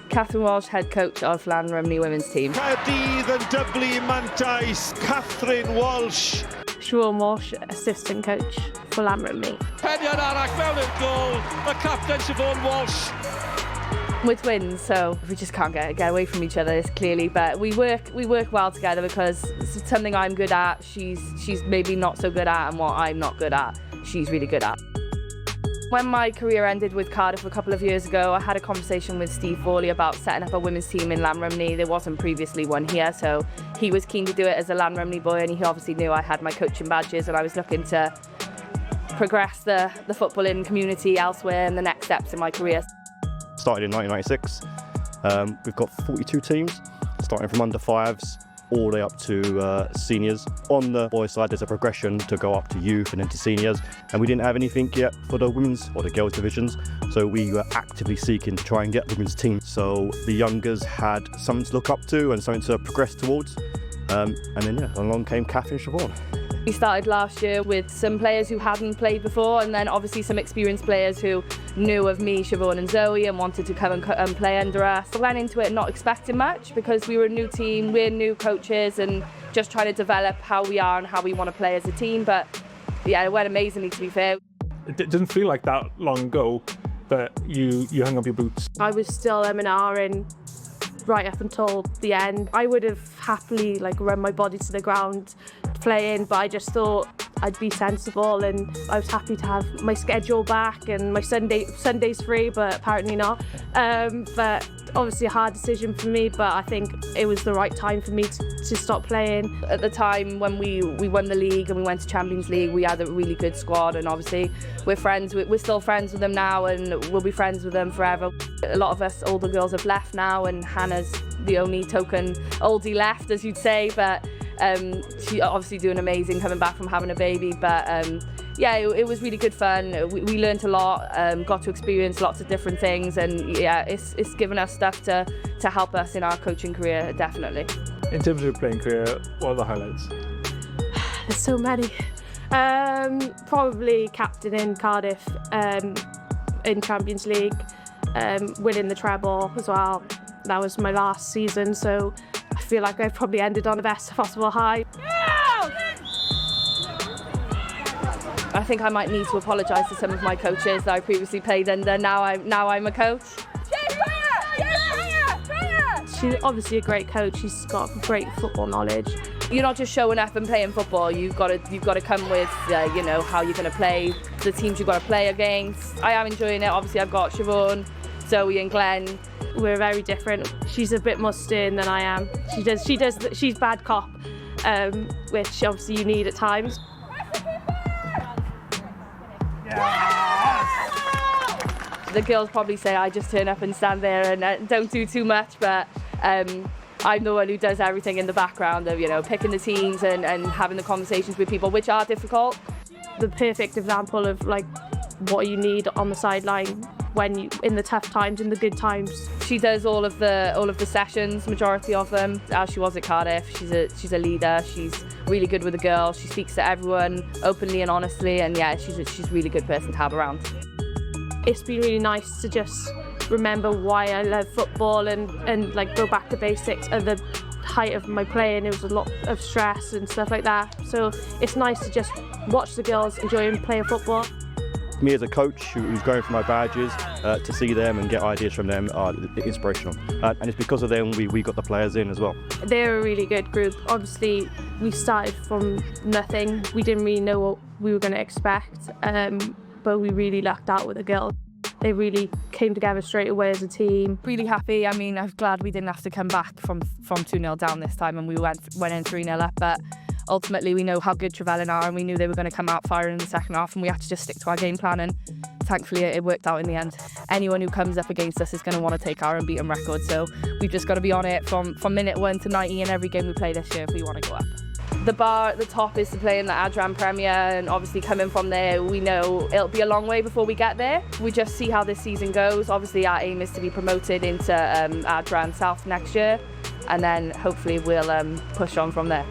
Cath and Walsh, head coach of Llanrhymni women's team. Caerdydd yn dyblu mantais, Catherine Walsh. Siobhan Walsh, assistant coach for Llanrhymni. Penniad arall mewn i'r gol, y captain Siobhan Walsh. We're twins, so we just can't get away from each other, clearly. But we work well together because it's something I'm good at, she's maybe not so good at, and what I'm not good at, she's really good at. When my career ended with Cardiff a couple of years ago, I had a conversation with Steve Fawley about setting up a women's team in Llanrhymni. There wasn't previously one here, so he was keen to do it as a Llanrhymni boy, and he obviously knew I had my coaching badges and I was looking to progress the footballing community elsewhere and the next steps in my career. Started in 1996. We've got 42 teams, starting from under fives all the way up to seniors. On the boys' side, there's a progression to go up to youth and into seniors, and we didn't have anything yet for the women's or the girls' divisions, so we were actively seeking to try and get women's teams. So the youngers had something to look up to and something to progress towards, and then along came Cath and Siobhan. We started last year with some players who hadn't played before, and then obviously some experienced players who knew of me, Siobhan and Zoe, and wanted to come and play under us. I went into it not expecting much because we were a new team, we're new coaches, and just trying to develop how we are and how we want to play as a team. But yeah, it went amazingly, to be fair. It didn't feel like that long ago that you hung up your boots. I was still M&R in right up until the end. I would have happily run my body to the ground playing, but I just thought I'd be sensible, and I was happy to have my schedule back and my Sundays free, but apparently not. But obviously a hard decision for me, but I think it was the right time for me to stop playing. At the time when we won the league and we went to Champions League, we had a really good squad, and obviously we're still friends with them now, and we'll be friends with them forever. A lot of us older girls have left now, and Hannah's the only token oldie left, as you'd say, but she's obviously doing amazing coming back from having a baby. But yeah, it was really good fun. We learned a lot, got to experience lots of different things, and yeah, it's given us stuff to help us in our coaching career, definitely. In terms of your playing career, what are the highlights? There's so many. Probably captaining Cardiff in Champions League, winning the treble as well. That was my last season, so I feel like I probably ended on the best possible high. I think I might need to apologise to some of my coaches that I previously played under. Now I'm a coach. She's obviously a great coach. She's got great football knowledge. You're not just showing up and playing football. You've got to come with how you're going to play, the teams you've got to play against. I am enjoying it. Obviously, I've got Siobhan, Zoe, and Glenn. We're very different. She's a bit more stern than I am. She's bad cop, which obviously you need at times. The girls probably say I just turn up and stand there and don't do too much, but I'm the one who does everything in the background of picking the teams and having the conversations with people, which are difficult. The perfect example of what you need on the sideline when you in the tough times, in the good times. She does all of the sessions, majority of them, as she was at Cardiff. She's a leader. She's really good with the girls. She speaks to everyone openly and honestly, and yeah, she's a really good person to have around. It's been really nice to just remember why I love football and go back to basics. At the height of my playing, it was a lot of stress and stuff like that. So it's nice to just watch the girls enjoy and play football. Me as a coach who's going for my badges, to see them and get ideas from them are inspirational. And it's because of them we got the players in as well. They're a really good group. Obviously, we started from nothing. We didn't really know what we were going to expect, but we really lucked out with the girls. They really came together straight away as a team. Really happy. I mean, I'm glad we didn't have to come back from 2-0 down this time, and we went in 3-0 up, but ultimately we know how good Trevelyan are, and we knew they were going to come out firing in the second half, and we had to just stick to our game plan, and thankfully it worked out in the end. Anyone who comes up against us is going to want to take our unbeaten record, so we've just got to be on it from minute 1 to 90 in every game we play this year if we want to go up. The bar at the top is to play in the Adran Premier, and obviously coming from there, we know it'll be a long way before we get there. We just see how this season goes. Obviously our aim is to be promoted into Adran South next year, and then hopefully we'll push on from there.